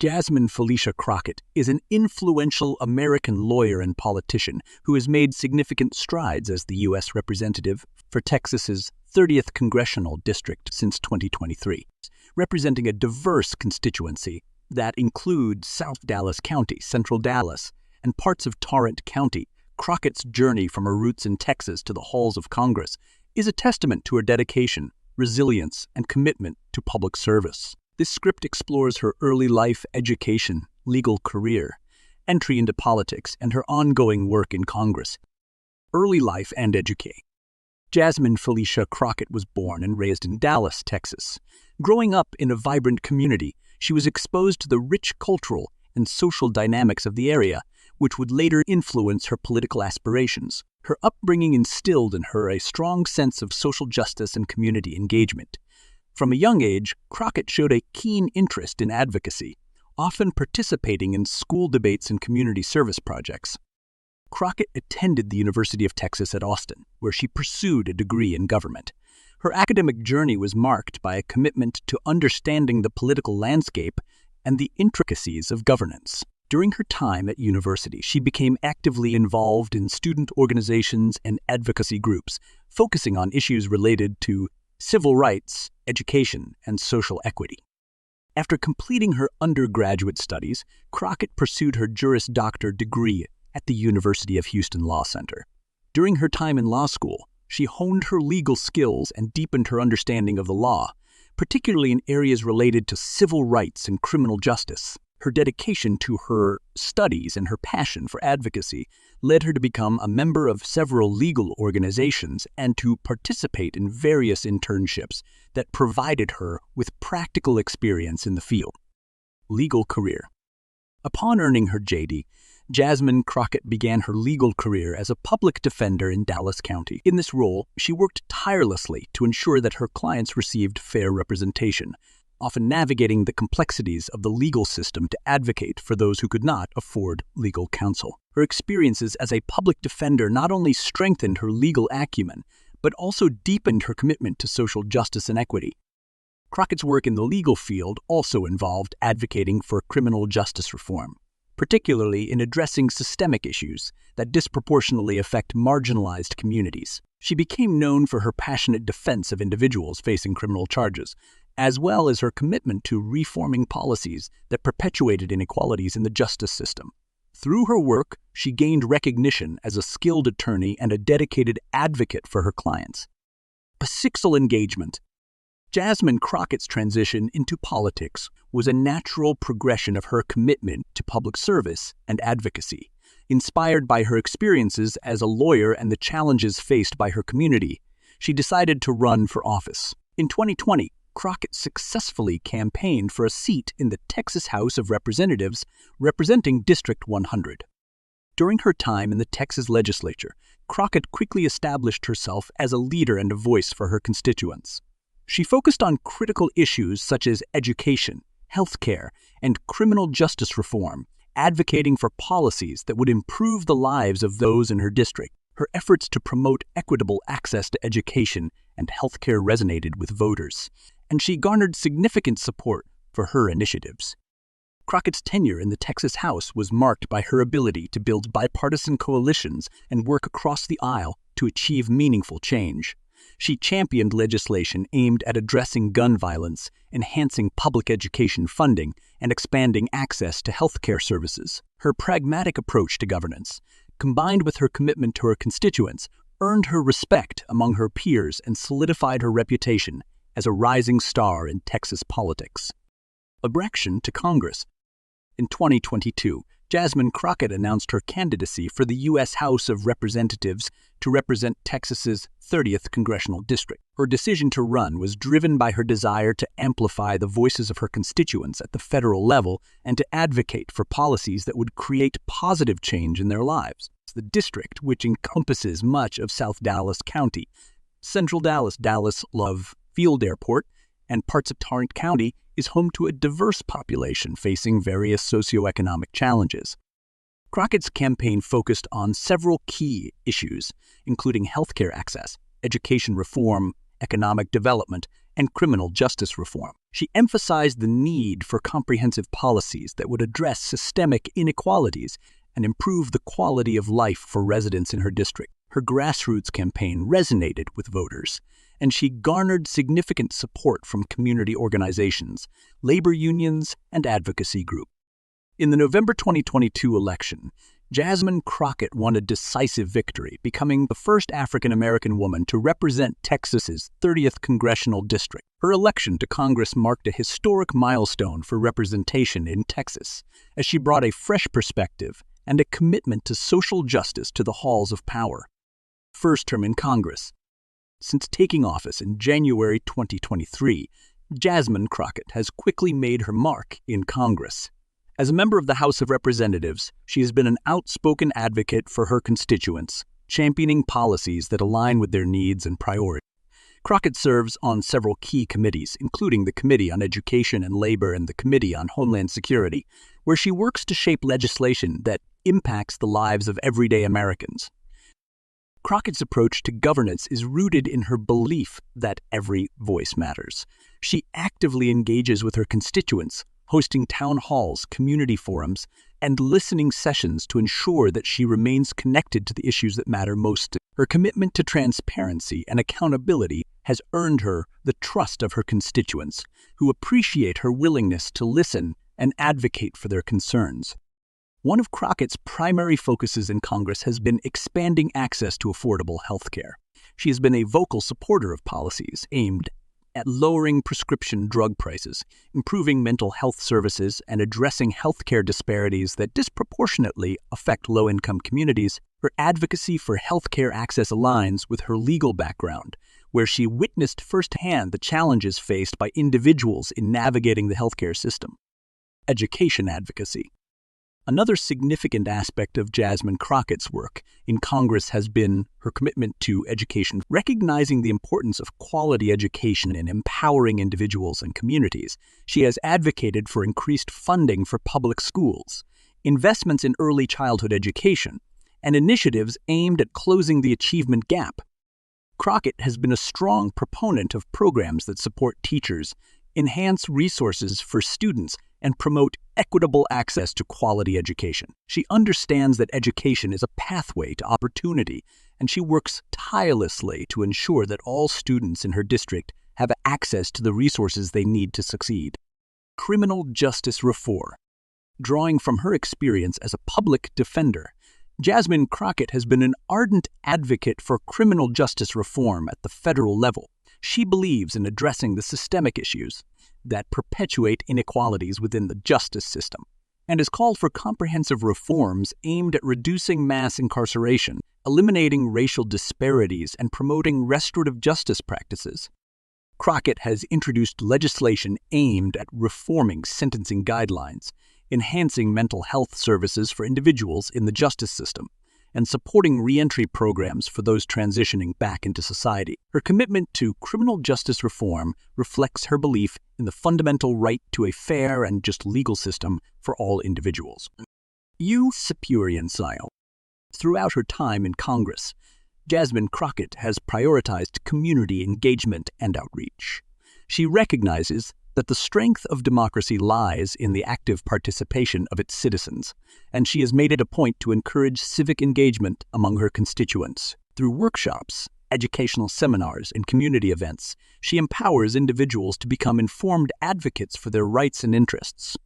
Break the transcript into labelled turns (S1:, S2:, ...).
S1: Jasmine Felicia Crockett is an influential American lawyer and politician who has made significant strides as the U.S. representative for Texas's 30th congressional district since 2023, representing a diverse constituency that includes South Dallas County, Central Dallas, and parts of Tarrant County. Crockett's journey from her roots in Texas to the halls of Congress is a testament to her dedication, resilience, and commitment to public service. This script explores her early life, education, legal career, entry into politics, and her ongoing work in Congress. Early life and education. Jasmine Felicia Crockett was born and raised in Dallas, Texas. Growing up in a vibrant community, she was exposed to the rich cultural and social dynamics of the area, which would later influence her political aspirations. Her upbringing instilled in her a strong sense of social justice and community engagement. From a young age, Crockett showed a keen interest in advocacy, often participating in school debates and community service projects. Crockett attended the University of Texas at Austin, where she pursued a degree in government. Her academic journey was marked by a commitment to understanding the political landscape and the intricacies of governance. During her time at university, she became actively involved in student organizations and advocacy groups, focusing on issues related to civil rights, education, and social equity. After completing her undergraduate studies, Crockett pursued her Juris Doctor degree at the University of Houston Law Center. During her time in law school, she honed her legal skills and deepened her understanding of the law, particularly in areas related to civil rights and criminal justice. Her dedication to her studies and her passion for advocacy led her to become a member of several legal organizations and to participate in various internships that provided her with practical experience in the field. Legal career. Upon earning her JD, Jasmine Crockett began her legal career as a public defender in Dallas County. In this role, she worked tirelessly to ensure that her clients received fair representation, often navigating the complexities of the legal system to advocate for those who could not afford legal counsel. Her experiences as a public defender not only strengthened her legal acumen, but also deepened her commitment to social justice and equity. Crockett's work in the legal field also involved advocating for criminal justice reform, particularly in addressing systemic issues that disproportionately affect marginalized communities. She became known for her passionate defense of individuals facing criminal charges, as well as her commitment to reforming policies that perpetuated inequalities in the justice system. Through her work, she gained recognition as a skilled attorney and a dedicated advocate for her clients. A successful engagement. Jasmine Crockett's transition into politics was a natural progression of her commitment to public service and advocacy. Inspired by her experiences as a lawyer and the challenges faced by her community, she decided to run for office. In 2020, Crockett successfully campaigned for a seat in the Texas House of Representatives representing District 100. During her time in the Texas legislature, Crockett quickly established herself as a leader and a voice for her constituents. She focused on critical issues such as education, healthcare, and criminal justice reform, advocating for policies that would improve the lives of those in her district. Her efforts to promote equitable access to education and healthcare resonated with voters, and she garnered significant support for her initiatives. Crockett's tenure in the Texas House was marked by her ability to build bipartisan coalitions and work across the aisle to achieve meaningful change. She championed legislation aimed at addressing gun violence, enhancing public education funding, and expanding access to healthcare services. Her pragmatic approach to governance, combined with her commitment to her constituents, earned her respect among her peers and solidified her reputation as a rising star in Texas politics. Election to Congress. In 2022, Jasmine Crockett announced her candidacy for the U.S. House of Representatives to represent Texas's 30th congressional district. Her decision to run was driven by her desire to amplify the voices of her constituents at the federal level and to advocate for policies that would create positive change in their lives. The district, which encompasses much of South Dallas County, Central Dallas, Dallas Love Field Airport, and parts of Tarrant County, is home to a diverse population facing various socioeconomic challenges. Crockett's campaign focused on several key issues, including healthcare access, education reform, economic development, and criminal justice reform. She emphasized the need for comprehensive policies that would address systemic inequalities and improve the quality of life for residents in her district. Her grassroots campaign resonated with voters, and she garnered significant support from community organizations, labor unions, and advocacy groups. In the November 2022 election, Jasmine Crockett won a decisive victory, becoming the first African-American woman to represent Texas's 30th congressional district. Her election to Congress marked a historic milestone for representation in Texas, as she brought a fresh perspective and a commitment to social justice to the halls of power. First term in Congress. Since taking office in January 2023, Jasmine Crockett has quickly made her mark in Congress. As a member of the House of Representatives, she has been an outspoken advocate for her constituents, championing policies that align with their needs and priorities. Crockett serves on several key committees, including the Committee on Education and Labor and the Committee on Homeland Security, where she works to shape legislation that impacts the lives of everyday Americans. Crockett's approach to governance is rooted in her belief that every voice matters. She actively engages with her constituents, hosting town halls, community forums, and listening sessions to ensure that she remains connected to the issues that matter most. Her commitment to transparency and accountability has earned her the trust of her constituents, who appreciate her willingness to listen and advocate for their concerns. One of Crockett's primary focuses in Congress has been expanding access to affordable health care. She has been a vocal supporter of policies aimed at lowering prescription drug prices, improving mental health services, and addressing healthcare disparities that disproportionately affect low-income communities. Her advocacy for healthcare access aligns with her legal background, where she witnessed firsthand the challenges faced by individuals in navigating the healthcare system. Education advocacy. Another significant aspect of Jasmine Crockett's work in Congress has been her commitment to education, recognizing the importance of quality education in empowering individuals and communities. She has advocated for increased funding for public schools, investments in early childhood education, and initiatives aimed at closing the achievement gap. Crockett has been a strong proponent of programs that support teachers, enhance resources for students, and promote equitable access to quality education. She understands that education is a pathway to opportunity, and she works tirelessly to ensure that all students in her district have access to the resources they need to succeed. Criminal justice reform. Drawing from her experience as a public defender, Jasmine Crockett has been an ardent advocate for criminal justice reform at the federal level. She believes in addressing the systemic issues that perpetuate inequalities within the justice system, and has called for comprehensive reforms aimed at reducing mass incarceration, eliminating racial disparities, and promoting restorative justice practices. Crockett has introduced legislation aimed at reforming sentencing guidelines, enhancing mental health services for individuals in the justice system, and supporting reentry programs for those transitioning back into society. Her commitment to criminal justice reform reflects her belief in the fundamental right to a fair and just legal system for all individuals. Youth Superior Style. Throughout her time in Congress, Jasmine Crockett has prioritized community engagement and outreach. She recognizes that the strength of democracy lies in the active participation of its citizens, and she has made it a point to encourage civic engagement among her constituents. Through workshops, educational seminars, and community events, she empowers individuals to become informed advocates for their rights and interests.